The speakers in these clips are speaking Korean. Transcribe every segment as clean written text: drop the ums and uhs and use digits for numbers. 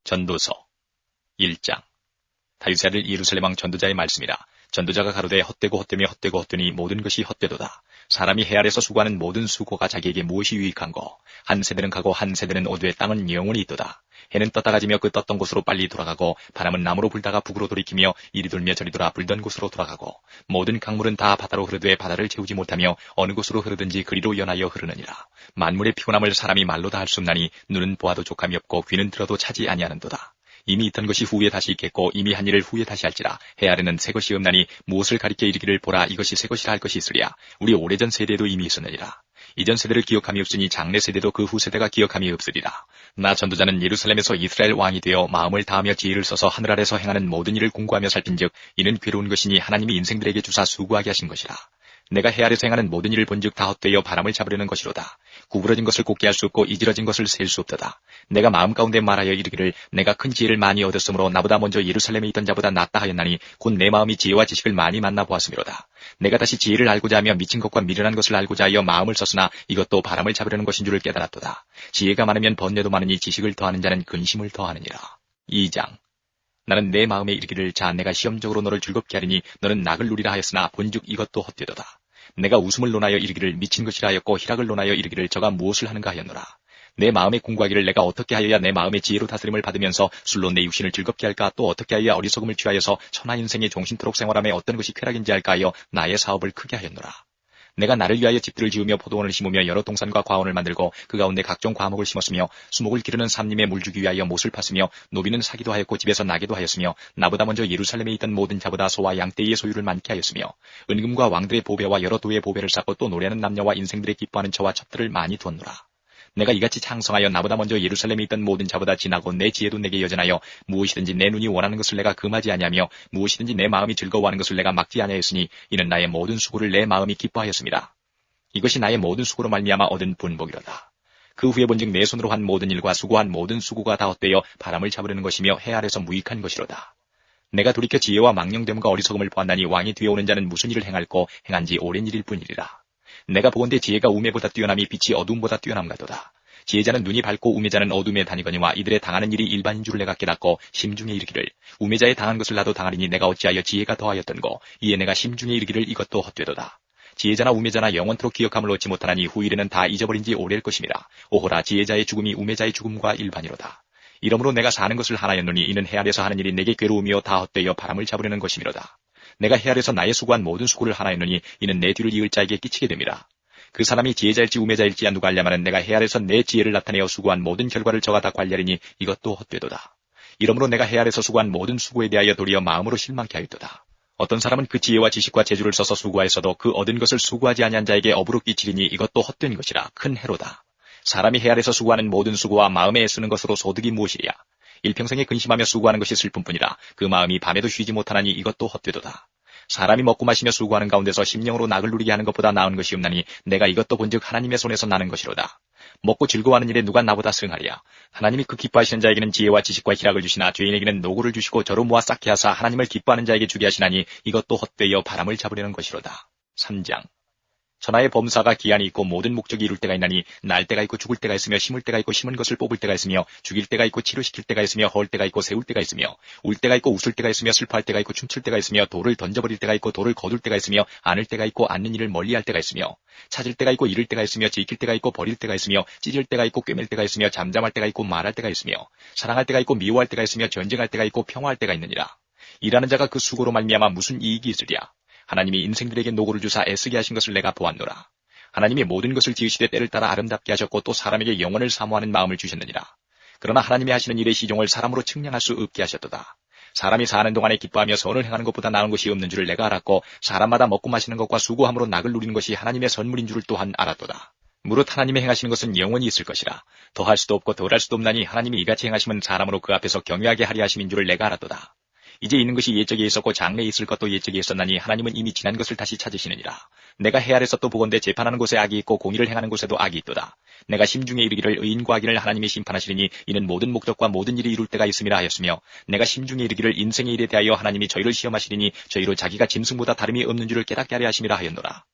전도서 1장. 다윗의 아들 예루살렘 왕 전도자의 말씀이라. 전도자가 가로되 헛되고 헛되며 헛되고 헛되니 모든 것이 헛되도다. 사람이 해 아래서 수고하는 모든 수고가 자기에게 무엇이 유익한고. 한 세대는 가고 한 세대는 오되 땅은 영원히 있도다. 해는 떴다 가지며 그 떴던 곳으로 빨리 돌아가고, 바람은 남으로 불다가 북으로 돌이키며 이리 돌며 저리 돌아 불던 곳으로 돌아가고, 모든 강물은 다 바다로 흐르되 바다를 채우지 못하며 어느 곳으로 흐르든지 그리로 연하여 흐르느니라. 만물의 피곤함을 사람이 말로 다 할 수 없나니 눈은 보아도 족함이 없고 귀는 들어도 차지 아니하는도다. 이미 있던 것이 후에 다시 있겠고 이미 한 일을 후에 다시 할지라. 해 아래는 새 것이 없나니 무엇을 가리켜 이르기를 보라 이것이 새 것이라 할 것이 있으랴. 우리 오래전 세대에도 이미 있었느니라. 이전 세대를 기억함이 없으니 장래 세대도 그 후 세대가 기억함이 없으리라. 나 전도자는 예루살렘에서 이스라엘 왕이 되어 마음을 다하며 지혜를 써서 하늘 아래서 행하는 모든 일을 공고하며 살핀즉 이는 괴로운 것이니 하나님이 인생들에게 주사 수고하게 하신 것이라. 내가 해 아래서 행하는 모든 일을 본즉 다 헛되어 바람을 잡으려는 것이로다. 구부러진 것을 곱게 할 수 없고 이지러진 것을 셀 수 없도다. 내가 마음 가운데 말하여 이르기를 내가 큰 지혜를 많이 얻었으므로 나보다 먼저 예루살렘에 있던 자보다 낫다 하였나니 곧 내 마음이 지혜와 지식을 많이 만나 보았음이로다. 내가 다시 지혜를 알고자 하며 미친 것과 미련한 것을 알고자 하여 마음을 썼으나 이것도 바람을 잡으려는 것인 줄을 깨달았도다. 지혜가 많으면 번뇌도 많으니 지식을 더하는 자는 근심을 더하느니라. 2장. 나는 내 마음에 이르기를 자 내가 시험적으로 너를 즐겁게 하리니 너는 낙을 누리라 하였으나 본즉 이것도 헛되도다. 내가 웃음을 논하여 이르기를 미친 것이라 하였고 희락을 논하여 이르기를 저가 무엇을 하는가 하였노라. 내 마음에 궁구하기를 내가 어떻게 하여야 내 마음의 지혜로 다스림을 받으면서 술로 내 육신을 즐겁게 할까 또 어떻게 하여야 어리석음을 취하여서 천하 인생의 종신토록 생활함에 어떤 것이 쾌락인지 할까 하여 나의 사업을 크게 하였노라. 내가 나를 위하여 집들을 지으며 포도원을 심으며 여러 동산과 과원을 만들고 그 가운데 각종 과목을 심었으며 수목을 기르는 삼림에 물 주기 위하여 못을 팠으며 노비는 사기도 하였고 집에서 나게도 하였으며 나보다 먼저 예루살렘에 있던 모든 자보다 소와 양떼의 소유를 많게 하였으며 은금과 왕들의 보배와 여러 도의 보배를 쌓고 또 노래하는 남녀와 인생들의 기뻐하는 처와 첩들을 많이 두었노라. 내가 이같이 창성하여 나보다 먼저 예루살렘에 있던 모든 자보다 지나고 내 지혜도 내게 여전하여 무엇이든지 내 눈이 원하는 것을 내가 금하지 아니하며 무엇이든지 내 마음이 즐거워하는 것을 내가 막지 아니하였으니 이는 나의 모든 수고를 내 마음이 기뻐하였습니다. 이것이 나의 모든 수고로 말미암아 얻은 분복이로다. 그 후에 본즉 내 손으로 한 모든 일과 수고한 모든 수고가 다 헛되어 바람을 잡으려는 것이며 해 아래서 무익한 것이로다. 내가 돌이켜 지혜와 망령됨과 어리석음을 보았나니 왕이 뒤에 오는 자는 무슨 일을 행할꼬 행한 지 오랜 일일 뿐이리라. 내가 보건대 지혜가 우매보다 뛰어남이 빛이 어둠보다 뛰어남 같도다. 지혜자는 눈이 밝고 우매자는 어둠에 다니거니와 이들의 당하는 일이 일반인 줄 내가 깨닫고 심중에 이르기를 우매자의 당한 것을 나도 당하리니 내가 어찌하여 지혜가 더하였던고. 이에 내가 심중에 이르기를 이것도 헛되도다. 지혜자나 우매자나 영원토록 기억함을 얻지 못하나니 후일에는 다 잊어버린 지 오래일 것임이라. 오호라 지혜자의 죽음이 우매자의 죽음과 일반이로다. 이러므로 내가 사는 것을 하나였노니 이는 해 아래서 하는 일이 내게 괴로우며 다 헛되어 바람을 잡으려는 것임이로다. 내가 해 아래서 나의 수고한 모든 수고를 하나였노니 이는 내 뒤를 이을 자에게 끼치게 됨이라. 그 사람이 지혜자일지 우매자일지야 누가 알려마는 내가 해 아래서 내 지혜를 나타내어 수고한 모든 결과를 저가 다 관리하리니 이것도 헛되도다. 이러므로 내가 해 아래서 수고한 모든 수고에 대하여 도리어 마음으로 실망케 하였도다. 어떤 사람은 그 지혜와 지식과 재주를 써서 수고하였어도 그 얻은 것을 수고하지 아니한 자에게 업으로 끼치리니 이것도 헛된 것이라. 큰 해로다. 사람이 해 아래서 수고하는 모든 수고와 마음에 애쓰는 것으로 소득이 무엇이랴. 일평생에 근심하며 수고하는 것이 슬픔뿐이라. 그 마음이 밤에도 쉬지 못하나니 이것도 헛되도다. 사람이 먹고 마시며 수고하는 가운데서 심령으로 낙을 누리게 하는 것보다 나은 것이 없나니 내가 이것도 본즉 하나님의 손에서 나는 것이로다. 먹고 즐거워하는 일에 누가 나보다 승하리야. 하나님이 그 기뻐하시는 자에게는 지혜와 지식과 희락을 주시나 죄인에게는 노고를 주시고 저로 모아 쌓게 하사 하나님을 기뻐하는 자에게 주게 하시나니 이것도 헛되어 바람을 잡으려는 것이로다. 3장. 천하의 범사가 기한이 있고 모든 목적이 이룰 때가 있나니 날 때가 있고 죽을 때가 있으며 심을 때가 있고 심은 것을 뽑을 때가 있으며 죽일 때가 있고 치료시킬 때가 있으며 헐 때가 있고 세울 때가 있으며 울 때가 있고 웃을 때가 있으며 슬퍼할 때가 있고 춤출 때가 있으며 돌을 던져버릴 때가 있고 돌을 거둘 때가 있으며 안을 때가 있고 안는 일을 멀리할 때가 있으며 찾을 때가 있고 잃을 때가 있으며 지킬 때가 있고 버릴 때가 있으며 찢을 때가 있고 꿰맬 때가 있으며 잠잠할 때가 있고 말할 때가 있으며 사랑할 때가 있고 미워할 때가 있으며 전쟁할 때가 있고 평화할 때가 있느니라. 일하는 자가 그 수고로 말미암아 무슨 이익이 있으랴. 하나님이 인생들에게 노고를 주사 애쓰게 하신 것을 내가 보았노라. 하나님이 모든 것을 지으시되 때를 따라 아름답게 하셨고 또 사람에게 영원을 사모하는 마음을 주셨느니라. 그러나 하나님이 하시는 일의 시종을 사람으로 측량할 수 없게 하셨도다. 사람이 사는 동안에 기뻐하며 선을 행하는 것보다 나은 것이 없는 줄을 내가 알았고 사람마다 먹고 마시는 것과 수고함으로 낙을 누리는 것이 하나님의 선물인 줄을 또한 알았도다. 무릇 하나님이 행하시는 것은 영원히 있을 것이라. 더할 수도 없고 덜할 수도 없나니 하나님이 이같이 행하시면 사람으로 그 앞에서 경외하게 하리 하심인 줄을 내가 알았도다. 이제 있는 것이 옛적에 있었고 장래에 있을 것도 옛적에 있었나니 하나님은 이미 지난 것을 다시 찾으시느니라. 내가 해 아래서 또 보건대 재판하는 곳에 악이 있고 공의를 행하는 곳에도 악이 있도다. 내가 심중에 이르기를 의인과 악인을 하나님이 심판하시리니 이는 모든 목적과 모든 일이 이룰 때가 있음이라 하였으며 내가 심중에 이르기를 인생의 일에 대하여 하나님이 저희를 시험하시리니 저희로 자기가 짐승보다 다름이 없는 줄을 깨닫게 하려 하심이라 하였노라.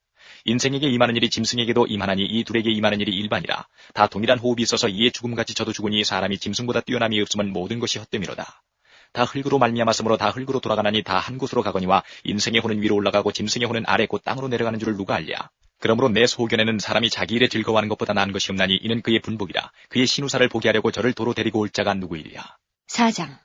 인생에게 임하는 일이 짐승에게도 임하나니 이 둘에게 임하는 일이 일반이라. 다 동일한 호흡이 있어서 이에 죽음같이 저도 죽으니 사람이 짐승보다 뛰어남이 없으면 모든 것이 헛됨이로다. 다 흙으로 말미암았으므로 다 흙으로 돌아가나니 다 한 곳으로 가거니와 인생의 혼은 위로 올라가고 짐승의 혼은 아래 곧 땅으로 내려가는 줄을 누가 알랴. 그러므로 내 소견에는 사람이 자기 일에 즐거워하는 것보다 나은 것이 없나니 이는 그의 분복이라. 그의 신우사를 보게 하려고 저를 도로 데리고 올 자가 누구이랴. 4장.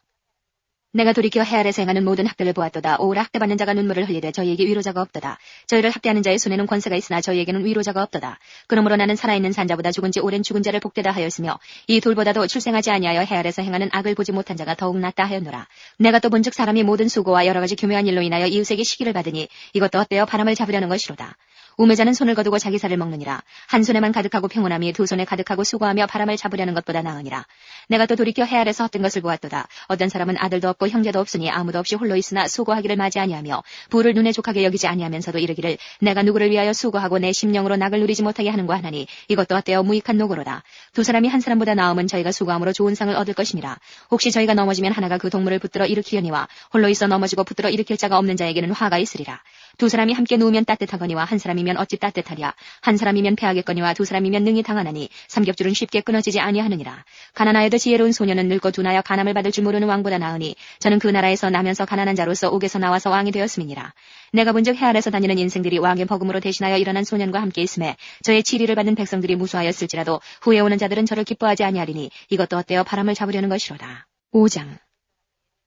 내가 돌이켜 해 아래서 행하는 모든 학대를 보았도다. 오라 학대받는 자가 눈물을 흘리되 저희에게 위로자가 없도다. 저희를 학대하는 자의 손에는 권세가 있으나 저희에게는 위로자가 없도다. 그러므로 나는 살아있는 산자보다 죽은 지 오랜 죽은 자를 복되다 하였으며 이 둘보다도 출생하지 아니하여 해 아래서 행하는 악을 보지 못한 자가 더욱 낫다 하였노라. 내가 또 본즉 사람이 모든 수고와 여러 가지 교묘한 일로 인하여 이웃에게 시기를 받으니 이것도 헛되어 바람을 잡으려는 것이로다. 우매자는 손을 거두고 자기 살을 먹느니라. 한 손에만 가득하고 평온함이 두 손에 가득하고 수고하며 바람을 잡으려는 것보다 나으니라. 내가 또 돌이켜 해 아래서 헛된 것을 보았도다. 어떤 사람은 아들도 없고 형제도 없으니 아무도 없이 홀로 있으나 수고하기를 맞이 아니하며 부를 눈에 족하게 여기지 아니하면서도 이르기를 내가 누구를 위하여 수고하고 내 심령으로 낙을 누리지 못하게 하는가 하나니 이것도 헛되어 무익한 노고로다. 두 사람이 한 사람보다 나음은 저희가 수고함으로 좋은 상을 얻을 것이니라. 혹시 저희가 넘어지면 하나가 그 동물을 붙들어 일으키려니와 홀로 있어 넘어지고 붙들어 일으킬 자가 없는 자에게는 화가 있으리라. 두 사람이 함께 누우면 따뜻하거니와 한 사람이면 어찌 따뜻하랴. 한 사람이면 패하겠거니와 두 사람이면 능히 당하나니 삼겹줄은 쉽게 끊어지지 아니하느니라. 가난하여도 지혜로운 소년은 늙고 둔하여 간암을 받을 줄 모르는 왕보다 나으니 저는 그 나라에서 나면서 가난한 자로서 옥에서 나와서 왕이 되었음이니라. 내가 본즉 해 아래서 다니는 인생들이 왕의 버금으로 대신하여 일어난 소년과 함께 있음에 저의 치리를 받는 백성들이 무수하였을지라도 후에 오는 자들은 저를 기뻐하지 아니하리니 이것도 헛되어 바람을 잡으려는 것이로다. 5장.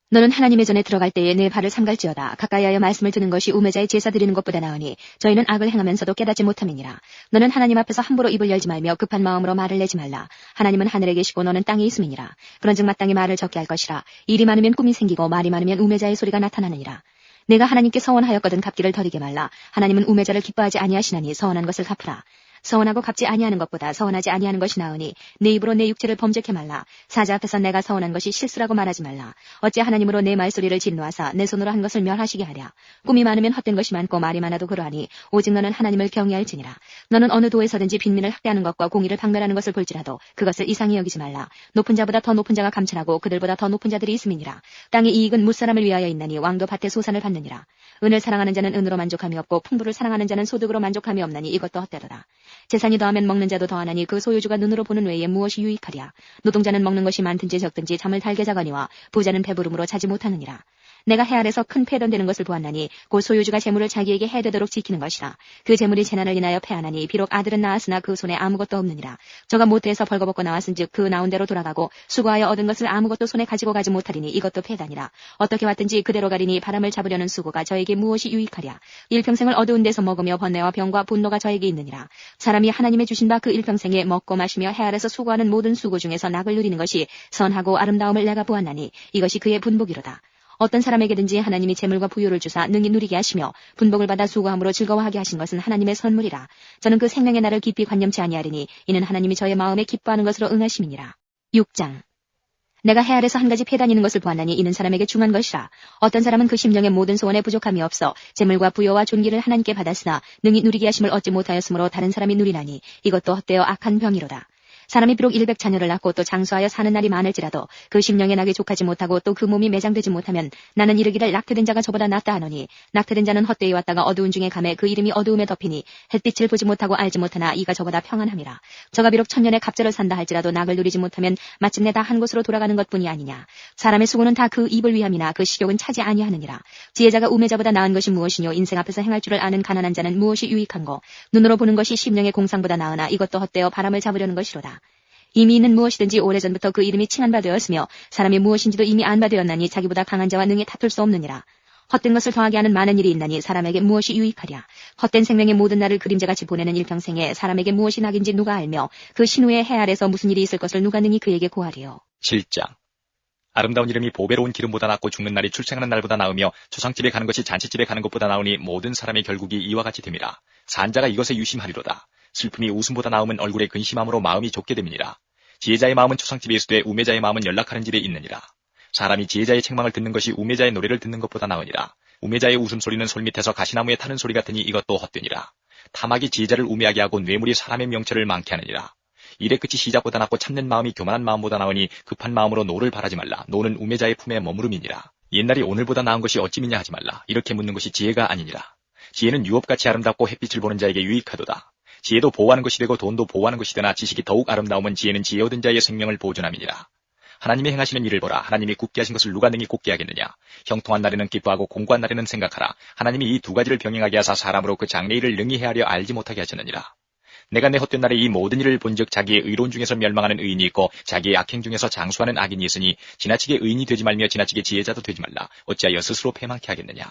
너는 하나님의 전에 들어갈 때에 내 발을 삼갈지어다. 가까이하여 말씀을 듣는 것이 우매자의 제사 드리는 것보다 나으니 저희는 악을 행하면서도 깨닫지 못함이니라. 너는 하나님 앞에서 함부로 입을 열지 말며 급한 마음으로 말을 내지 말라. 하나님은 하늘에 계시고 너는 땅에 있음이니라. 그런즉 마땅히 말을 적게 할 것이라. 일이 많으면 꿈이 생기고 말이 많으면 우매자의 소리가 나타나느니라. 내가 하나님께 서원하였거든 갚기를 더디게 말라. 하나님은 우매자를 기뻐하지 아니하시나니 서원한 것을 갚으라. 서원하고 갚지 아니하는 것보다 서원하지 아니하는 것이 나으니 내 입으로 내 육체를 범죄케 말라. 사자 앞에서 내가 서원한 것이 실수라고 말하지 말라. 어찌 하나님으로 내 말소리를 진노하사 내 손으로 한 것을 멸하시게 하랴. 꿈이 많으면 헛된 것이 많고 말이 많아도 그러하니 오직 너는 하나님을 경외할지니라. 너는 어느 도에서든지 빈민을 학대하는 것과 공의를 박멸하는 것을 볼지라도 그것을 이상히 여기지 말라. 높은 자보다 더 높은 자가 감찰하고 그들보다 더 높은 자들이 있음이니라. 땅의 이익은 무사람을 위하여 있나니 왕도 밭의 소산을 받느니라. 은을 사랑하는 자는 은으로 만족함이 없고 풍부를 사랑하는 자는 소득으로 만족함이 없나니 이것도 헛되도다. 재산이 더하면 먹는 자도 더하나니 그 소유주가 눈으로 보는 외에 무엇이 유익하랴. 노동자는 먹는 것이 많든지 적든지 잠을 달게 자거니와 부자는 배부름으로 자지 못하느니라. 내가 해 아래서 큰 패던되는 것을 보았나니 곧 소유주가 재물을 자기에게 해되도록 지키는 것이라. 그 재물이 재난을 인하여 패하나니 비록 아들은 낳았으나 그 손에 아무것도 없느니라. 저가 모태에서 벌거벗고 나왔은즉 그 나온 대로 돌아가고 수고하여 얻은 것을 아무것도 손에 가지고 가지 못하리니 이것도 패다니라. 어떻게 왔든지 그대로 가리니 바람을 잡으려는 수고가 저에게 무엇이 유익하랴. 일평생을 어두운 데서 먹으며 번뇌와 병과 분노가 저에게 있느니라. 사람이 하나님의 주신 바 그 일평생에 먹고 마시며 해 아래서 수고하는 모든 수고 중에서 낙을 누리는 것이 선하고 아름다움을 내가 보았나니 이것이 그의 분복이로다. 어떤 사람에게든지 하나님이 재물과 부유를 주사 능히 누리게 하시며 분복을 받아 수고함으로 즐거워하게 하신 것은 하나님의 선물이라. 저는 그 생명의 날을 깊이 관념치 아니하리니 이는 하나님이 저의 마음에 기뻐하는 것으로 응하심이니라. 6장. 내가 해 아래서 한 가지 패다니는 것을 보았나니 이는 사람에게 중한 것이라. 어떤 사람은 그 심령의 모든 소원에 부족함이 없어 재물과 부여와 존귀를 하나님께 받았으나 능히 누리게 하심을 얻지 못하였으므로 다른 사람이 누리나니 이것도 헛되어 악한 병이로다. 사람이 비록 100자녀를 낳고 또 장수하여 사는 날이 많을지라도 그 심령의 낙에 족하지 못하고 또 그 몸이 매장되지 못하면 나는 이르기를 낙태된 자가 저보다 낫다 하노니 낙태된 자는 헛되이 왔다가 어두운 중에 감에 그 이름이 어두움에 덮이니 햇빛을 보지 못하고 알지 못하나 이가 저보다 평안함이라. 저가 비록 천년의 갑절을 산다 할지라도 낙을 누리지 못하면 마침내 다 한 곳으로 돌아가는 것뿐이 아니냐. 사람의 수고는 다 그 입을 위함이나 그 식욕은 차지 아니하느니라. 지혜자가 우매자보다 나은 것이 무엇이뇨. 인생 앞에서 행할 줄을 아는 가난한 자는 무엇이 유익한고. 눈으로 보는 것이 심령의 공상보다 나으나 이것도 헛되어 바람을 잡으려는 것이로다. 이미 있는 무엇이든지 오래전부터 그 이름이 칭한 바 되었으며 사람이 무엇인지도 이미 안 바 되었나니 자기보다 강한 자와 능히 다툴 수 없느니라. 헛된 것을 더하게 하는 많은 일이 있나니 사람에게 무엇이 유익하랴. 헛된 생명의 모든 날을 그림자같이 보내는 일평생에 사람에게 무엇이 낙인지 누가 알며 그 신후의 해 아래서 무슨 일이 있을 것을 누가 능히 그에게 고하리요. 7장. 아름다운 이름이 보배로운 기름보다 낫고 죽는 날이 출생하는 날보다 나으며 초상집에 가는 것이 잔치집에 가는 것보다 나으니 모든 사람의 결국이 이와 같이 됨이라. 산자가 이것에 유심하리로다. 슬픔이 웃음보다 나음은 얼굴에 근심함으로 마음이 좁게 됨이니라. 지혜자의 마음은 초상집에 있으되 우매자의 마음은 연락하는 집에 있느니라. 사람이 지혜자의 책망을 듣는 것이 우매자의 노래를 듣는 것보다 나으니라. 우매자의 웃음소리는 솔밑에서 가시나무에 타는 소리 같으니 이것도 헛되니라. 탐악이 지혜자를 우매하게 하고 뇌물이 사람의 명철을 많게 하느니라. 일의 끝이 시작보다 낫고 참는 마음이 교만한 마음보다 나으니 급한 마음으로 노를 바라지 말라. 노는 우매자의 품에 머무름이니라. 옛날이 오늘보다 나은 것이 어찌미냐 하지 말라. 이렇게 묻는 것이 지혜가 아니니라. 지혜는 유업같이 아름답고 햇빛을 보는 자에게 유익하도다. 지혜도 보호하는 것이 되고 돈도 보호하는 것이 되나 지식이 더욱 아름다움은 지혜는 지혜 얻은 자의 생명을 보존함이니라. 하나님이 행하시는 일을 보라. 하나님이 굳게 하신 것을 누가 능히 굳게 하겠느냐. 형통한 날에는 기뻐하고 공고한 날에는 생각하라. 하나님이 이 두 가지를 병행하게 하사 사람으로 그 장래 일을 능히 헤아려 알지 못하게 하셨느니라. 내가 내 헛된 날에 이 모든 일을 본즉 자기의 의로운 중에서 멸망하는 의인이 있고 자기의 악행 중에서 장수하는 악인이 있으니 지나치게 의인이 되지 말며 지나치게 지혜자도 되지 말라. 어찌하여 스스로 패망케 하겠느냐.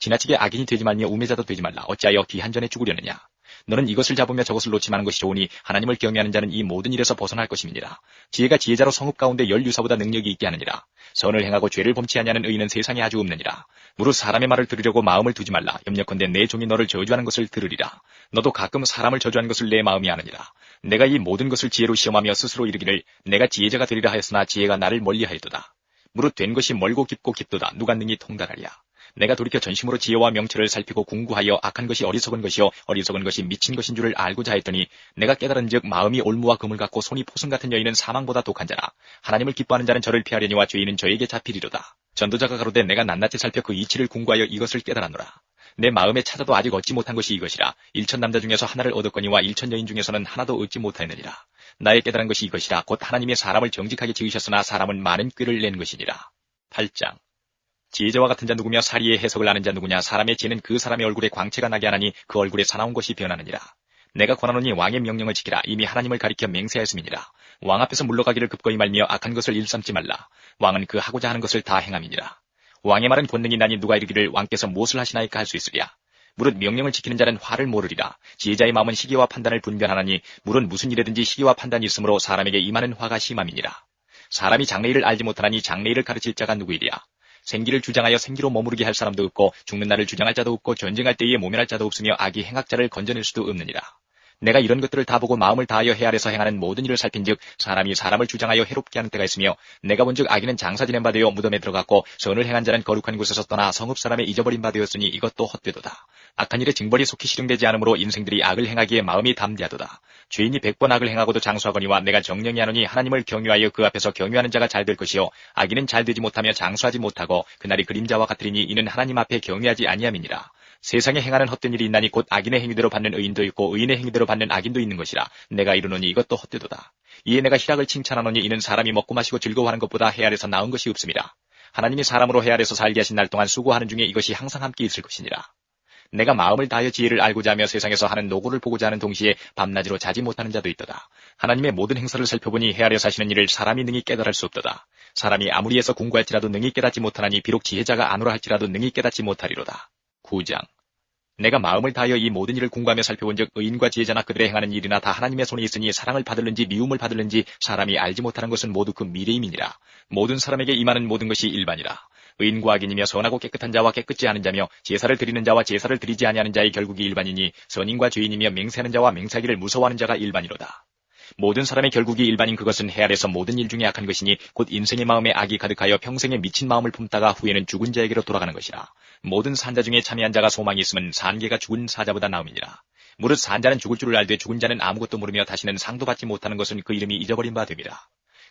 지나치게 악인이 되지 말며 우매자도 되지 말라. 어찌하여 기한전에 죽으려느냐. 너는 이것을 잡으며 저것을 놓지 마는 것이 좋으니 하나님을 경외하는 자는 이 모든 일에서 벗어날 것임이니라. 지혜가 지혜자로 성읍 가운데 열유사보다 능력이 있게 하느니라. 선을 행하고 죄를 범치 아니하는 의인은 세상에 아주 없느니라. 무릇 사람의 말을 들으려고 마음을 두지 말라. 염려컨대 내 종이 너를 저주하는 것을 들으리라. 너도 가끔 사람을 저주하는 것을 내 마음이 아느니라. 내가 이 모든 것을 지혜로 시험하며 스스로 이르기를 내가 지혜자가 되리라 하였으나 지혜가 나를 멀리하였도다. 무릇 된 것이 멀고 깊고 깊도다. 누가 능히 통달하랴. 내가 돌이켜 전심으로 지혜와 명철을 살피고 궁구하여 악한 것이 어리석은 것이요 어리석은 것이 미친 것인 줄을 알고자 했더니 내가 깨달은즉 마음이 올무와 금을 갖고 손이 포승 같은 여인은 사망보다 독한 자라. 하나님을 기뻐하는 자는 저를 피하려니와 죄인은 저에게 잡히리로다. 전도자가 가로되 내가 낱낱이 살펴 그 이치를 궁구하여 이것을 깨달았노라. 내 마음에 찾아도 아직 얻지 못한 것이 이것이라. 1000 남자 중에서 하나를 얻었거니와 1000 여인 중에서는 하나도 얻지 못하였느니라. 나의 깨달은 것이 이것이라. 곧 하나님이 사람을 정직하게 지으셨으나 사람은 많은 꾀를 낸 것이니라. 8장. 지혜자와 같은 자 누구며 사리의 해석을 아는 자 누구냐. 사람의 지혜는 그 사람의 얼굴에 광채가 나게 하나니 그 얼굴에 사나운 것이 변하느니라. 내가 권하노니 왕의 명령을 지키라. 이미 하나님을 가리켜 맹세하였음이니라. 왕 앞에서 물러가기를 급거이 말며 악한 것을 일삼지 말라. 왕은 그 하고자 하는 것을 다 행함이니라. 왕의 말은 권능이 나니 누가 이르기를 왕께서 무엇을 하시나이까 할 수 있으랴. 무릇 명령을 지키는 자는 화를 모르리라. 지혜자의 마음은 시기와 판단을 분별하나니 무릇 무슨 일에든지 시기와 판단이 있으므로 사람에게 임하는 화가 심함이니라. 사람이 장래일을 알지 못하나니 장래일을 가르칠 자가 누구이랴. 생기를 주장하여 생기로 머무르게 할 사람도 없고 죽는 날을 주장할 자도 없고 전쟁할 때에 모면할 자도 없으며 악이 행악자를 건져낼 수도 없느니라. 내가 이런 것들을 다 보고 마음을 다하여 해 아래서 행하는 모든 일을 살핀즉 사람이 사람을 주장하여 해롭게 하는 때가 있으며 내가 본즉 악인은 장사 지낸 바 되어 무덤에 들어갔고 선을 행한 자는 거룩한 곳에서 떠나 성읍 사람의 잊어버린 바 되었으니 이것도 헛되도다. 악한 일에 징벌이 속히 실행되지 않으므로 인생들이 악을 행하기에 마음이 담대하도다. 죄인이 100번 악을 행하고도 장수하거니와 내가 정령이 하노니 하나님을 경유하여 그 앞에서 경유하는 자가 잘 될 것이요 악인은 잘 되지 못하며 장수하지 못하고 그날이 그림자와 같으리니 이는 하나님 앞에 경유하지 아니함이니라. 세상에 행하는 헛된 일이 있나니 곧 악인의 행위대로 받는 의인도 있고 의인의 행위대로 받는 악인도 있는 것이라. 내가 이르노니 이것도 헛되도다. 이에 내가 희락을 칭찬하노니 이는 사람이 먹고 마시고 즐거워하는 것보다 해 아래서 나은 것이 없음이라. 하나님이 사람으로 해 아래서 살게 하신 날 동안 수고하는 중에 이것이 항상 함께 있을 것이니라. 내가 마음을 다하여 지혜를 알고자 하며 세상에서 하는 노고를 보고자 하는 동시에 밤낮으로 자지 못하는 자도 있도다. 하나님의 모든 행사를 살펴보니 해 아래 사시는 일을 사람이 능히 깨달을 수 없도다. 사람이 아무리 해서 공부할지라도 능히 깨닫지 못하나니 비록 지혜자가 아노라 할지라도 능히 깨닫지 못하리로다. 9장. 내가 마음을 다하여 이 모든 일을 궁구하며 살펴본즉 의인과 지혜자나 그들의 행하는 일이나 다 하나님의 손에 있으니 사랑을 받을는지 미움을 받을는지 사람이 알지 못하는 것은 모두 그 미래임이니라. 모든 사람에게 임하는 모든 것이 일반이라. 의인과 악인이며 선하고 깨끗한 자와 깨끗지 않은 자며 제사를 드리는 자와 제사를 드리지 아니하는 자의 결국이 일반이니 선인과 죄인이며 맹세하는 자와 맹세하기를 무서워하는 자가 일반이로다. 모든 사람의 결국이 일반인 그것은 해 아래서 모든 일 중에 악한 것이니 곧 인생의 마음에 악이 가득하여 평생에 미친 마음을 품다가 후에는 죽은 자에게로 돌아가는 것이라. 모든 산자 중에 참여한 자가 소망이 있으면 산개가 죽은 사자보다 나음이니라. 무릇 산자는 죽을 줄을 알되 죽은 자는 아무것도 모르며 다시는 상도 받지 못하는 것은 그 이름이 잊어버린 바 됨이라.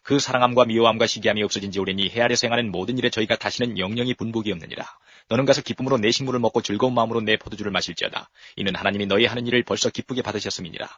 그 사랑함과 미워함과 시기함이 없어진 지 오래니 해 아래서 행하는 모든 일에 저희가 다시는 영영이 분복이 없느니라. 너는 가서 기쁨으로 내 식물을 먹고 즐거운 마음으로 내 포도주를 마실지어다. 이는 하나님이 너희 하는 일을 벌써 기쁘게 받으셨음이니라.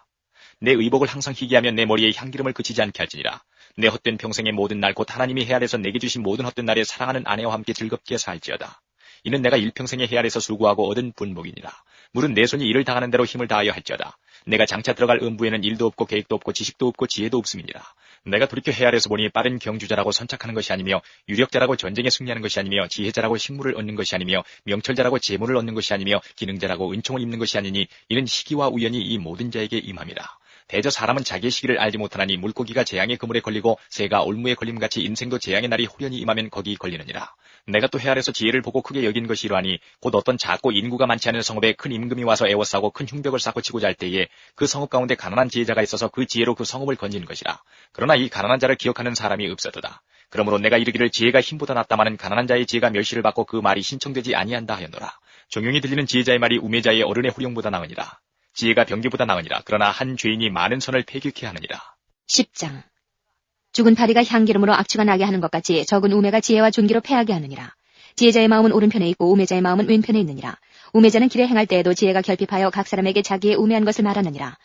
내 의복을 항상 희귀하며 내 머리에 향기름을 그치지 않게 할지니라. 내 헛된 평생의 모든 날 곧 하나님이 해 아래서 내게 주신 모든 헛된 날에 사랑하는 아내와 함께 즐겁게 살지어다. 이는 내가 일평생에 해 아래서 수고하고 얻은 분복이니라. 무릇 내 손이 일을 당하는 대로 힘을 다하여 할지어다. 내가 장차 들어갈 음부에는 일도 없고 계획도 없고 지식도 없고 지혜도 없음이니라. 내가 돌이켜 해 아래서 보니 빠른 경주자라고 선착하는 것이 아니며 유력자라고 전쟁에 승리하는 것이 아니며 지혜자라고 식물을 얻는 것이 아니며 명철자라고 재물을 얻는 것이 아니며 기능자라고 은총을 입는 것이 아니니 이는 시기와 우연이 이 모든 자에게 임함이라. 대저 사람은 자기의 시기를 알지 못하나니 물고기가 재앙의 그물에 걸리고 새가 올무에 걸림같이 인생도 재앙의 날이 호련히 임하면 거기 걸리느니라. 내가 또 해 아래서 지혜를 보고 크게 여긴 것이 이러하니 곧 어떤 작고 인구가 많지 않은 성읍에 큰 임금이 와서 애워싸고 큰 흉벽을 쌓고 치고자 할 때에 그 성읍 가운데 가난한 지혜자가 있어서 그 지혜로 그 성읍을 건지는 것이라. 그러나 이 가난한 자를 기억하는 사람이 없었도다. 그러므로 내가 이르기를 지혜가 힘보다 낫다마는 가난한 자의 지혜가 멸시를 받고 그 말이 신청되지 아니한다 하였노라. 종용이 들리는 지혜자의 말이 우매자의 어른의 후령보다 나으니라. 지혜가 병기보다 나으니라. 그러나 한 죄인이 많은 선을 폐기케 하느니라. 10장. 죽은 파리가 향기름으로 악취가 나게 하는 것 같이 적은 우매가 지혜와 존귀로 패하게 하느니라. 지혜자의 마음은 오른편에 있고 우매자의 마음은 왼편에 있느니라. 우매자는 길에 행할 때에도 지혜가 결핍하여 각 사람에게 자기의 우매한 것을 말하느니라.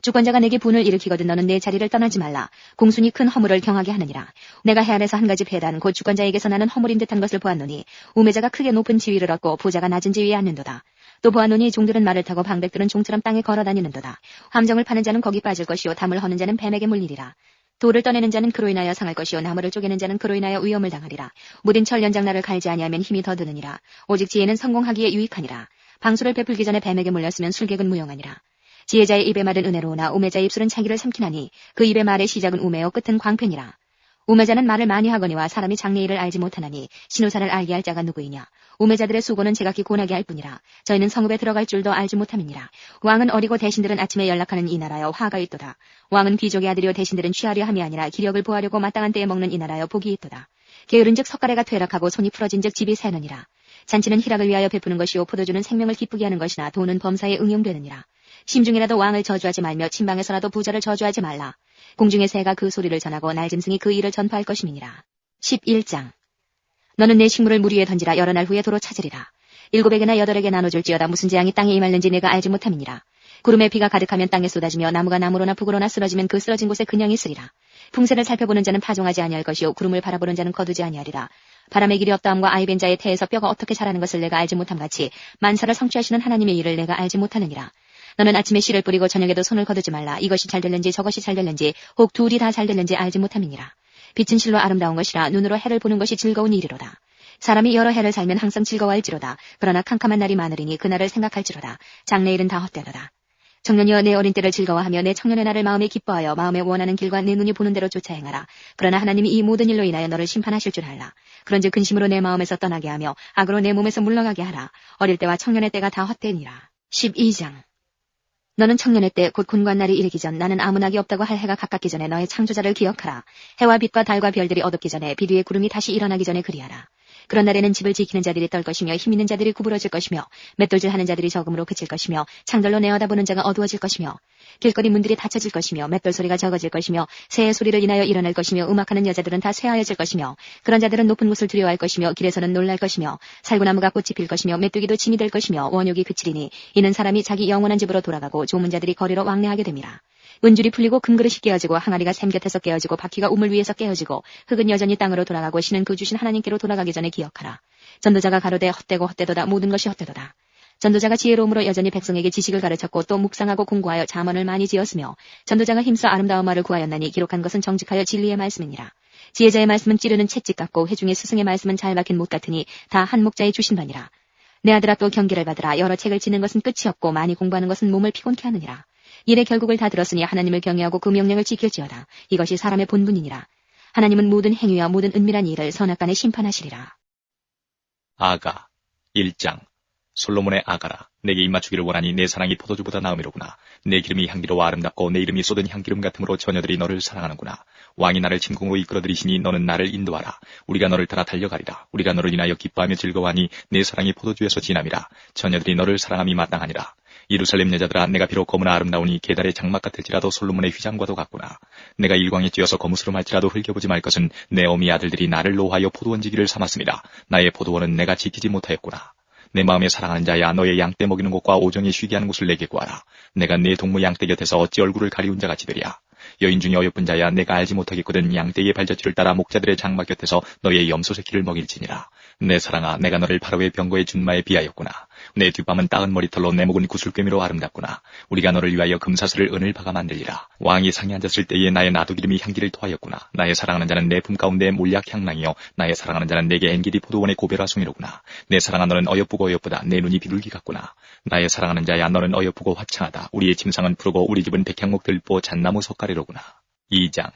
주권자가 내게 분을 일으키거든 너는 내 자리를 떠나지 말라. 공순이 큰 허물을 경하게 하느니라. 내가 해 아래서 한 가지 배단 곧 주권자에게서 나는 허물인 듯한 것을 보았노니 우매자가 크게 높은 지위를 얻고 부자가 낮은 지위에 앉는도다. 또 보았노니 종들은 말을 타고 방백들은 종처럼 땅에 걸어다니는도다. 함정을 파는 자는 거기 빠질 것이요 담을 허는 자는 뱀에게 물리리라. 돌을 떠내는 자는 그로 인하여 상할 것이요 나무를 쪼개는 자는 그로 인하여 위험을 당하리라. 무딘 철 연장날을 갈지 아니하면 힘이 더 드느니라. 오직 지혜는 성공하기에 유익하니라. 방수를 베풀기 전에 뱀에게 물렸으면 술객은 무용하니라. 지혜자의 입의 말은 은혜로우나 우매자의 입술은 자기를 삼키나니 그 입의 말의 시작은 우매요 끝은 광팬이라. 우매자는 말을 많이 하거니와 사람이 장래일을 알지 못하나니 신우사를 알게 할 자가 누구이냐. 우매자들의 수고는 제각기 고나게 할 뿐이라. 저희는 성읍에 들어갈 줄도 알지 못함이니라. 왕은 어리고 대신들은 아침에 연락하는 이 나라여 화가 있도다. 왕은 귀족의 아들이요 대신들은 취하려 함이 아니라 기력을 보하려고 마땅한 때에 먹는 이 나라여 복이 있도다. 게으른즉 석가래가 퇴락하고 손이 풀어진즉 집이 새느니라. 잔치는 희락을 위하여 베푸는 것이요 포도주는 생명을 기쁘게 하는 것이나 돈은 범사에 응용되느니라. 심중이라도 왕을 저주하지 말며 침방에서라도 부자를 저주하지 말라. 공중의 새가 그 소리를 전하고 날짐승이 그 일을 전파할 것임이니라. 11장. 너는 내 식물을 물 위에 던지라. 여러 날 후에 도로 찾으리라. 7에게나 8에게 나눠줄지어다. 무슨 재앙이 땅에 임할는지 내가 알지 못함이니라. 구름에 비가 가득하면 땅에 쏟아지며 나무가 나무로나 북으로나 쓰러지면 그 쓰러진 곳에 그냥 있으리라. 풍세를 살펴보는 자는 파종하지 아니할 것이요 구름을 바라보는 자는 거두지 아니하리라. 바람의 길이 없다함과 아이벤 자의 태에서 뼈가 어떻게 자라는 것을 내가 알지 못함같이 만사를 성취하시는 하나님의 일을 내가 알지 못하느니라. 너는 아침에 씨를 뿌리고 저녁에도 손을 거두지 말라. 이것이 잘 될는지 저것이 잘 될는지 혹 둘이 다 잘 될는지 알지 못함이니라. 빛은 실로 아름다운 것이라 눈으로 해를 보는 것이 즐거운 일이로다. 사람이 여러 해를 살면 항상 즐거워할지로다. 그러나 캄캄한 날이 많으리니 그날을 생각할지로다. 장래일은 다 헛되도다. 청년이여 내 어린 때를 즐거워하며 내 청년의 날을 마음에 기뻐하여 마음에 원하는 길과 내 눈이 보는 대로 쫓아 행하라. 그러나 하나님이 이 모든 일로 인하여 너를 심판하실 줄 알라. 그런즉 근심으로 내 마음에서 떠나게 하며 악으로 내 몸에서 물러가게 하라. 어릴 때와 청년의 때가 다 헛되니라. 12장. 너는 청년의 때 곧 군관날이 이르기 전 나는 아무 낙이 없다고 할 해가 가깝기 전에 너의 창조자를 기억하라. 해와 빛과 달과 별들이 어둡기 전에 빛 위에 구름이 다시 일어나기 전에 그리하라. 그런 날에는 집을 지키는 자들이 떨 것이며 힘 있는 자들이 구부러질 것이며 맷돌질하는 자들이 적음으로 그칠 것이며 창들로 내어다보는 자가 어두워질 것이며 길거리 문들이 닫혀질 것이며 맷돌 소리가 적어질 것이며 새의 소리를 인하여 일어날 것이며 음악하는 여자들은 다 쇠하여질 것이며 그런 자들은 높은 곳을 두려워할 것이며 길에서는 놀랄 것이며 살구나무가 꽃이 필 것이며 메뚜기도 짐이 될 것이며 원욕이 그치리니 이는 사람이 자기 영원한 집으로 돌아가고 조문자들이 거리로 왕래하게 됨이라. 은줄이 풀리고 금그릇이 깨어지고 항아리가 샘 곁에서 깨어지고 바퀴가 우물 위에서 깨어지고 흙은 여전히 땅으로 돌아가고 신은 그 주신 하나님께로 돌아가기 전에 기억하라. 전도자가 가로되 헛되고 헛되도다. 모든 것이 헛되도다. 전도자가 지혜로움으로 여전히 백성에게 지식을 가르쳤고 또 묵상하고 공부하여 잠언을 많이 지었으며 전도자가 힘써 아름다운 말을 구하였나니 기록한 것은 정직하여 진리의 말씀이니라. 지혜자의 말씀은 찌르는 채찍 같고 회중의 스승의 말씀은 잘 박힌 못 같으니 다 한 목자의 주신 바니라. 내 아들아 또 경계를 받으라. 여러 책을 지는 것은 끝이 없고 많이 공부하는 것은 몸을 피곤케 하느니라. 일의 결국을 다 들었으니 하나님을 경외하고 그 명령을 지킬지어다. 이것이 사람의 본분이니라. 하나님은 모든 행위와 모든 은밀한 일을 선악간에 심판하시리라. 아가 1장. 솔로몬의 아가라. 내게 입맞추기를 원하니 내 사랑이 포도주보다 나음이로구나. 내 기름이 향기로워 아름답고 내 이름이 쏟은 향기름 같으므로 처녀들이 너를 사랑하는구나. 왕이 나를 침공으로 이끌어들이시니 너는 나를 인도하라. 우리가 너를 따라 달려가리라. 우리가 너를 인하여 기뻐하며 즐거워하니 내 사랑이 포도주에서 진함이라. 처녀들이 너를 사랑함이 마땅하니라. 예루살렘 여자들아 내가 비록 검으나 아름다우니 계달의 장막 같을지라도 솔로몬의 휘장과도 같구나. 내가 일광에 찧어서 거무스름할지라도 흘겨보지 말 것은 내 어미 아들들이 나를 노하여 포도원지기를 삼았습니다. 나의 포도원은 내가 지키지 못하였구나. 내 마음에 사랑하는 자야 너의 양떼 먹이는 곳과 오정에 쉬게 하는 곳을 내게 구하라. 내가 내 동무 양떼 곁에서 어찌 얼굴을 가리운 자같이 되랴. 여인 중에 어여쁜 자야 내가 알지 못하겠거든 양떼의 발자취를 따라 목자들의 장막 곁에서 너의 염소 새끼를 먹일지니라. 내 사랑아 내가 너를 바로의 병거의 준마에 비하였구나. 내 뒷밤은 따은 머리털로 내 목은 구슬꿰미로 아름답구나. 우리가 너를 위하여 금사슬을 은을 박아 만들리라. 왕이 상에 앉았을 때에 나의 나도기름이 향기를 토하였구나. 나의 사랑하는 자는 내 품 가운데 몰약 향랑이요 나의 사랑하는 자는 내게 엔게디 포도원의 고베라송이로구나. 내 사랑아 너는 어여쁘고 어여쁘다. 내 눈이 비둘기 같구나. 나의 사랑하는 자야 너는 어여쁘고 화창하다. 우리의 침상은 푸르고 우리 집은 백향목 들보 잣나무 석가래로구나. 2장.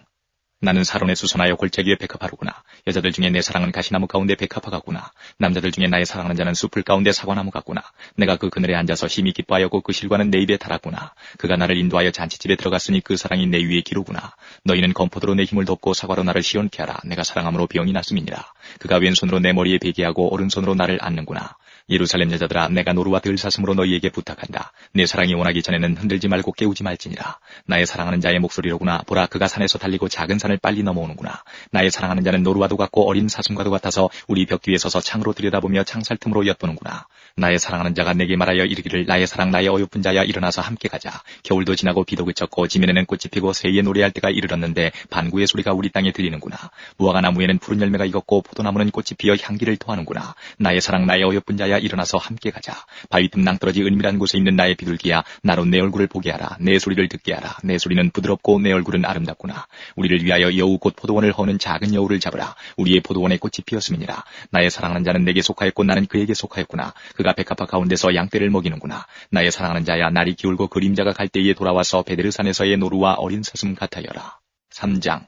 나는 사론에 수선하여 골짜기 위에 백합화로구나. 여자들 중에 내 사랑은 가시나무 가운데 백합화 같구나. 남자들 중에 나의 사랑하는 자는 숲을 가운데 사과나무 같구나. 내가 그 그늘에 앉아서 심히 기뻐하였고 그 실과는 내 입에 달았구나. 그가 나를 인도하여 잔치집에 들어갔으니 그 사랑이 내 위에 기로구나. 너희는 검포도로 내 힘을 덮고 사과로 나를 시원케 하라. 내가 사랑함으로 병이 났음이니라. 그가 왼손으로 내 머리에 베개하고 오른손으로 나를 안는구나. 예루살렘 여자들아 내가 노루와 들사슴으로 너희에게 부탁한다. 내 사랑이 원하기 전에는 흔들지 말고 깨우지 말지니라. 나의 사랑하는 자의 목소리로구나. 보라 그가 산에서 달리고 작은 산을 빨리 넘어오는구나. 나의 사랑하는 자는 노루와도 같고 어린 사슴과도 같아서 우리 벽 뒤에 서서 창으로 들여다보며 창살 틈으로 엿보는구나. 나의 사랑하는 자가 내게 말하여 이르기를 나의 사랑 나의 어여쁜 자야 일어나서 함께 가자. 겨울도 지나고 비도 그쳤고 지면에는 꽃이 피고 새에 노래할 때가 이르렀는데 반구의 소리가 우리 땅에 들리는구나. 무화과 나무에는 푸른 열매가 익었고 포도나무는 꽃이 피어 향기를 토하는구나. 나의 사랑 나의 어여쁜 자야 일어나서 함께 가자. 바위 틈 낭떠러지 은밀한 곳에 있는 나의 비둘기야 나로 내 얼굴을 보게 하라. 내 소리를 듣게 하라. 내 소리는 부드럽고 내 얼굴은 아름답구나. 우리를 위하여 여우 곧 포도원을 허는 작은 여우를 잡으라. 우리의 포도원에 꽃이 피었음이니라. 나의 사랑하는 자는 내게 속하였고 나는 그에게 속하였구나. 그가 백합화 가운데서 양떼를 먹이는구나. 나의 사랑하는 자야 날이 기울고 그림자가 갈 때에 돌아와서 베데르산에서의 노루와 어린 사슴 같아여라. 3장.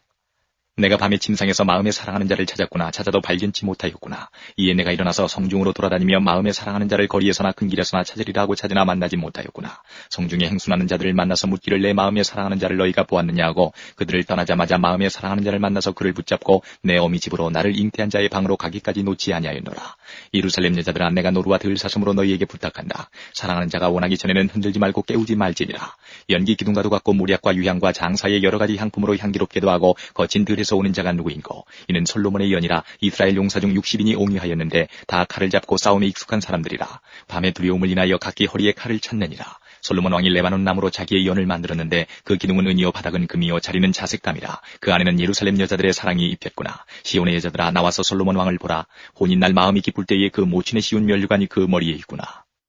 내가 밤에 침상에서 마음에 사랑하는 자를 찾았구나. 찾아도 발견치 못하였구나. 이에 내가 일어나서 성중으로 돌아다니며 마음에 사랑하는 자를 거리에서나 큰 길에서나 찾으리라 하고 찾으나 만나지 못하였구나. 성중에 행순하는 자들을 만나서 묻기를 내 마음에 사랑하는 자를 너희가 보았느냐 하고 그들을 떠나자마자 마음에 사랑하는 자를 만나서 그를 붙잡고 내 어미 집으로 나를 잉태한 자의 방으로 가기까지 놓지 아니하였노라. 예루살렘 여자들아 내가 노루와 들사슴으로 너희에게 부탁한다. 사랑하는 자가 원하기 전에는 흔들지 말고 깨우지 말지니라. 연기 기둥과도 같고 무략과 유향과 장사의 여러 가지 향품으로 향기롭게도 하고 거친 들에서 오는 자가 누구인고 이는 솔로몬의 연이라. 이스라엘 용사 중 60인이 옹이하였는데 다 칼을 잡고 싸움에 익숙한 사람들이라. 밤에 두려움을 인하여 각기 허리에 칼을 찾느니라. 솔로몬 왕이 레바논 나무로 자기의 연을 만들었는데 그 기둥은 은이요 바닥은 금이요 자리는 자색감이라. 그 안에는 예루살렘 여자들의 사랑이 입혔구나. 시온의 여자들아 나와서 솔로몬 왕을 보라. 혼인날 마음이 기쁠 때에 그 모친의 시온 면류관이 그 머리에 있구나.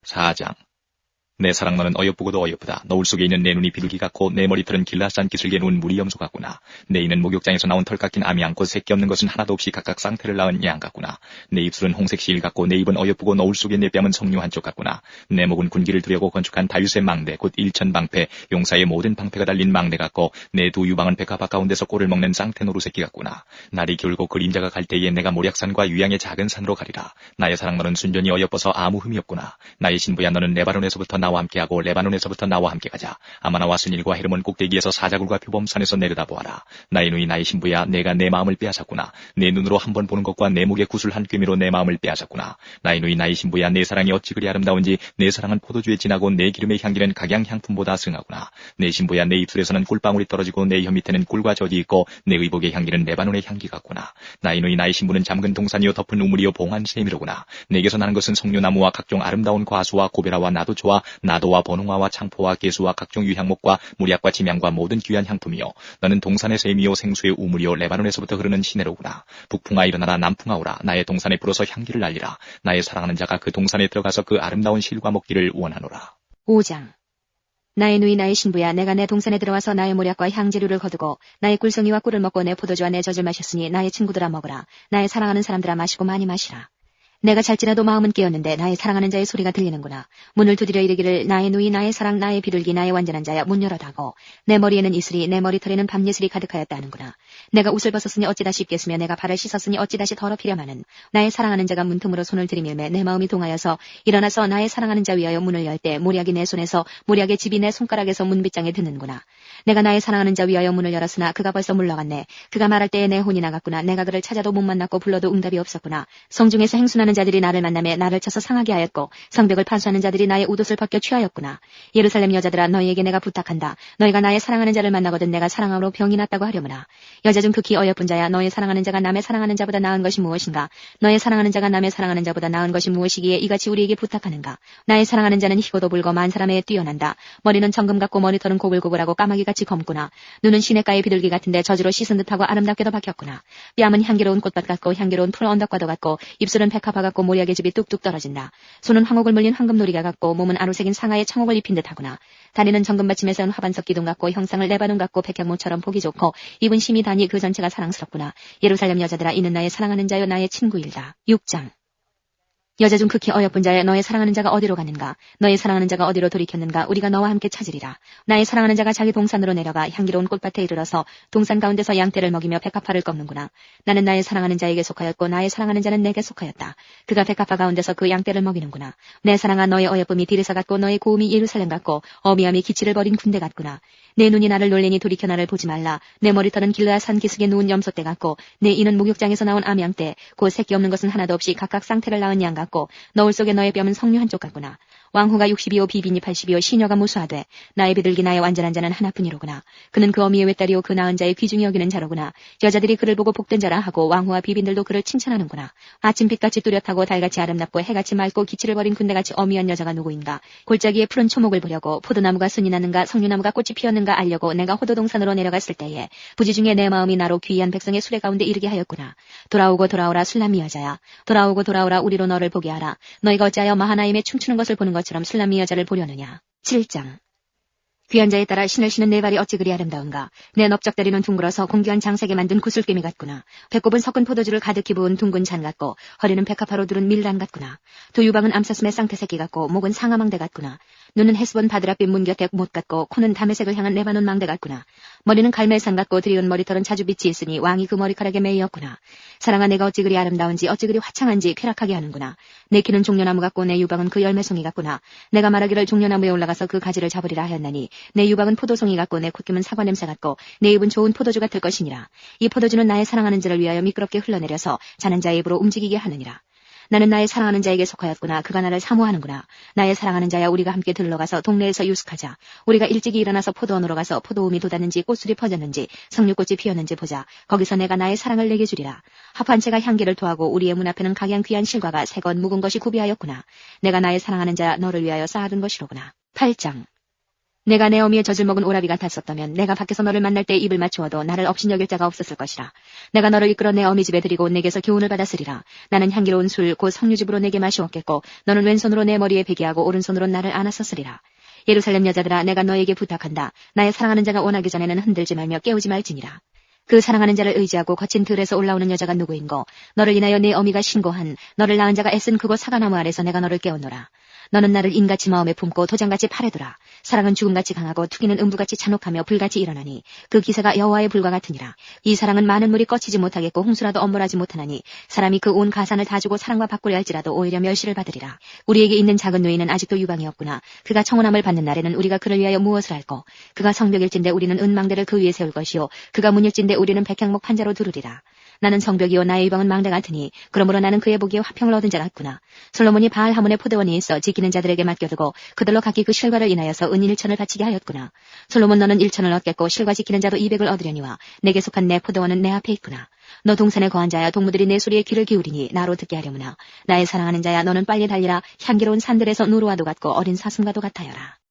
4장. 내 사랑 너는 어여쁘고도 어여쁘다. 너울 속에 있는 내 눈이 비둘기 같고 내 머리털은 길라산 기슭에 누운 무리 염소 같구나. 내 이는 목욕장에서 나온 털 깎인 암이 않고 새끼 없는 것은 하나도 없이 각각 쌍태를 낳은 양 같구나. 내 입술은 홍색 시일 같고 내 입은 어여쁘고 너울 속에 내 뺨은 석류 한쪽 같구나. 내 목은 군기를 두려고 건축한 다윗의 망대 곧 일천방패 용사의 모든 방패가 달린 망대 같고 내 두 유방은 백합화 가운데서 꼴을 먹는 쌍태 노루 새끼 같구나. 날이 기울고 그림자가 갈 때에 내가 모략산과 유양의 작은 산으로 가리라. 나의 사랑 너는 순전히 어여뻐서 아무 흠이 없구나. 나의 신부야 너는 레바논에서부터 나와 함께하고 레바논에서부터 나와 함께 가자. 아마나와 스닐과 헤르몬 꼭대기에서 사자굴과 표범산에서 내려다보아라. 나의 누이 나의 신부야 내가 내 마음을 빼앗았구나. 내 눈으로 한 번 보는 것과 내 목에 구슬 한 꿰미로 내 마음을 빼앗았구나. 나의 누이 나의 신부야 내 사랑이 어찌 그리 아름다운지 내 사랑은 포도주에 진하고 내 기름의 향기는 각양향품보다 승하구나. 내 신부야 내 입술에서는 꿀방울이 떨어지고 내 혀 밑에는 꿀과 젖이 있고 내 의복의 향기는 레바논의 향기 같구나. 나의 누이 나의 신부는 잠근 동산이요 덮은 우물이요 봉한 샘이로구나. 내게서 나는 것은 석류나무와 각종 아름다운 과수와 고베라와 나도초와 나도와 번홍화와 창포와 개수와 각종 유향목과 무략과 침향과 모든 귀한 향품이요 너는 동산의 샘이요 생수의 우물이요 레바논에서부터 흐르는 시내로구나. 북풍아 일어나라 남풍아 오라. 나의 동산에 불어서 향기를 날리라. 나의 사랑하는 자가 그 동산에 들어가서 그 아름다운 실과 먹기를 원하노라. 5장. 나의 누이 나의 신부야 내가 내 동산에 들어와서 나의 모략과 향재료를 거두고 나의 꿀송이와 꿀을 먹고 내 포도주와 내 젖을 마셨으니 나의 친구들아 먹으라. 나의 사랑하는 사람들아 마시고 많이 마시라. 내가 잘지라도 마음은 깨었는데 나의 사랑하는 자의 소리가 들리는구나. 문을 두드려 이르기를 나의 누이 나의 사랑 나의 비둘기 나의 완전한 자야 문 열어다고. 내 머리에는 이슬이 내 머리털에는 밤예슬이 가득하였다 하는구나. 내가 옷을 벗었으니 어찌 다시 입겠으며 내가 발을 씻었으니 어찌 다시 더럽히려마는. 나의 사랑하는 자가 문틈으로 손을 들이밀매 내 마음이 동하여서 일어나서 나의 사랑하는 자 위하여 문을 열 때 모략이 내 손에서 모략의 집이 내 손가락에서 문빗장에 듣는구나. 내가 나의 사랑하는 자 위하여 문을 열었으나 그가 벌써 물러갔네. 그가 말할 때에 내 혼이 나갔구나. 내가 그를 찾아도 못 만났고 불러도 응답이 없었구나. 성중에서 행순하는 자들이 나를 만나며 나를 쳐서 상하게 하였고 성벽을 판수하는 자들이 나의 웃옷을 벗겨 취하였구나. 예루살렘 여자들아 너희에게 내가 부탁한다. 너희가 나의 사랑하는 자를 만나거든 내가 사랑함으로 병이 났다고 하려무나. 여자 중 극히 어여쁜 자야 너의 사랑하는 자가 남의 사랑하는 자보다 나은 것이 무엇인가. 너의 사랑하는 자가 남의 사랑하는 자보다 나은 것이 무엇이기에 이같이 우리에게 부탁하는가. 나의 사랑하는 자는 희고도 불고 만사람에 뛰어난다. 머리는 정금 같고 머리털은 고글고글하고 까마귀같이 검구나. 눈은 시냇가의 비둘기 같은데 젖으로 씻은 듯하고 아름답게도 박혔구나. 뺨은 향기로운 꽃밭 같고 향기로운 푸른 언덕과도 같고 입술은 백합화 같고 모략의 즙이 뚝뚝 떨어진다. 손은 황옥을 물린 황금놀이가 같고 몸은 아로색인 상하의 청옥을 입힌 듯하구나. 다리는 정금받침에서 온 화반석 기둥 같고 형상을 레바논 같고 백향모처럼 보기 좋고 입은 심이 다니 그 전체가 사랑스럽구나. 예루살렘 여자들아 이는 나의 사랑하는 자여 나의 친구일다. 6장. 여자 중 극히 어여쁜 자여 너의 사랑하는 자가 어디로 갔는가. 너의 사랑하는 자가 어디로 돌이켰는가. 우리가 너와 함께 찾으리라. 나의 사랑하는 자가 자기 동산으로 내려가 향기로운 꽃밭에 이르러서 동산 가운데서 양떼를 먹이며 백합화를 꺾는구나. 나는 나의 사랑하는 자에게 속하였고 나의 사랑하는 자는 내게 속하였다. 그가 백합화 가운데서 그 양떼를 먹이는구나. 내 사랑아 너의 어여쁨이 디르사 같고 너의 고움이 예루살렘 같고 어미함이 기치를 버린 군대 같구나. 내 눈이 나를 놀래니 돌이켜 나를 보지 말라. 내 머리털은 길라산 기슭에 누운 염소떼 같고 내 이는 목욕장에서 나온 암양떼 곧 새끼 없는 것은 하나도 없이 각각 쌍태를 낳은 양 같고 너울 속에 너의 뺨은 석류 한쪽 같구나. 왕후가 60이요 비빈이 80이요 시녀가 무수하되 나의 비둘기 나의 완전한 자는 하나뿐이로구나. 그는 그 어미의 외딸이요 그 낳은 자의 귀중히 여기는 자로구나. 여자들이 그를 보고 복된 자라 하고 왕후와 비빈들도 그를 칭찬하는구나. 아침빛같이 뚜렷하고 달같이 아름답고 해같이 맑고 기치를 버린 군대같이 어미한 여자가 누구인가. 골짜기에 푸른 초목을 보려고 포도나무가 순이 났는가 석류나무가 꽃이 피었는가 알려고 내가 호도동산으로 내려갔을 때에 부지 중에 내 마음이 나로 귀한 백성의 수레 가운데 이르게 하였구나. 돌아오고 돌아오라 술람미 여자야. 돌아오고 돌아오라 우리로 너를 보게 하라. 너희가 어찌하여 마하나임에 춤추는 것을 보는 것처럼 술람미 여자를 보려느냐. 7장. 귀한 자에 따라 신을 신은 내 발이 어찌 그리 아름다운가. 내 넓적다리는 둥글어서 공귀한 장색에 만든 구슬개미 같구나. 배꼽은 섞은 포도주를 가득히 부은 둥근 잔 같고 허리는 백합화로 두른 밀란 같구나. 두 유방은 암사슴의 쌍태새끼 같고 목은 상아망대 같구나. 눈은 헤스본 바드라빛 문 곁에 못 같고 코는 담의색을 향한 레바논 망대 같구나. 머리는 갈멜산 같고 드리운 머리털은 자주빛이 있으니 왕이 그 머리카락에 매이었구나. 사랑아 내가 어찌 그리 아름다운지 어찌 그리 화창한지 쾌락하게 하는구나. 내 키는 종려나무 같고 내 유방은 그 열매송이 같구나. 내가 말하기를 종려나무에 올라가서 그 가지를 잡으리라 하였나니 내 유방은 포도송이 같고 내 콧김은 사과 냄새 같고 내 입은 좋은 포도주 같을 것이니라. 이 포도주는 나의 사랑하는 자를 위하여 미끄럽게 흘러내려서 자는 자의 입으로 움직이게 하느니라. 나는 나의 사랑하는 자에게 속하였구나. 그가 나를 사모하는구나. 나의 사랑하는 자야 우리가 함께 들러가서 동네에서 유숙하자. 우리가 일찍이 일어나서 포도원으로 가서 포도움이 돋았는지 꽃술이 퍼졌는지 석류꽃이 피었는지 보자. 거기서 내가 나의 사랑을 내게 주리라. 합한채가 향기를 토하고 우리의 문 앞에는 각양 귀한 실과가 새것 묵은 것이 구비하였구나. 내가 나의 사랑하는 자 너를 위하여 쌓아둔 것이로구나. 8장. 내가 내 어미의 젖을 먹은 오라비 같았었다면 내가 밖에서 너를 만날 때 입을 맞추어도 나를 업신여길 자가 없었을 것이라. 내가 너를 이끌어 내 어미 집에 들이고 내게서 교훈을 받았으리라. 나는 향기로운 술 곧 석류즙으로 내게 마시었겠고 너는 왼손으로 내 머리에 베개하고 오른손으로 나를 안았었으리라. 예루살렘 여자들아 내가 너에게 부탁한다. 나의 사랑하는 자가 원하기 전에는 흔들지 말며 깨우지 말지니라. 그 사랑하는 자를 의지하고 거친 들에서 올라오는 여자가 누구인고. 너를 인하여 네 어미가 신고한 너를 낳은 자가 애쓴 그곳 사과나무 아래서 내가 너를 깨우노라. 너는 나를 인같이 마음에 품고 도장같이 팔에 두라. 사랑은 죽음같이 강하고 투기는 음부같이 잔혹하며 불같이 일어나니 그 기세가 여호와의 불과 같으니라. 이 사랑은 많은 물이 꺼치지 못하겠고 홍수라도 엄물하지 못하나니 사람이 그 온 가산을 다 주고 사랑과 바꾸려 할지라도 오히려 멸시를 받으리라. 우리에게 있는 작은 누이는 아직도 유방이 없구나. 그가 청혼함을 받는 날에는 우리가 그를 위하여 무엇을 할꼬. 그가 성벽일진데 우리는 은망대를 그 위에 세울 것이요 그가 문일진데 우리는 백향목 판자로 두르리라. 나는 성벽이요 나의 유방은 망대 같으니 그러므로 나는 그의 보기에 화평을 얻은 자 같구나. 솔로몬이 바알 하몬의 포도원이 있어 지키는 자들에게 맡겨두고 그들로 각기 그 실과를 인하여서 은 1천을 바치게 하였구나. 솔로몬 너는 1천을 얻겠고 실과 지키는 자도 200을 얻으려니와 내게 속한 내 포도원은 내 앞에 있구나. 너 동산에 거한 자야 동무들이 내 소리에 귀를 기울이니 나로 듣게 하려무나. 나의 사랑하는 자야 너는 빨리 달리라. 향기로운 산들에서 누르와도 같고 어린 사슴과도 같아여라.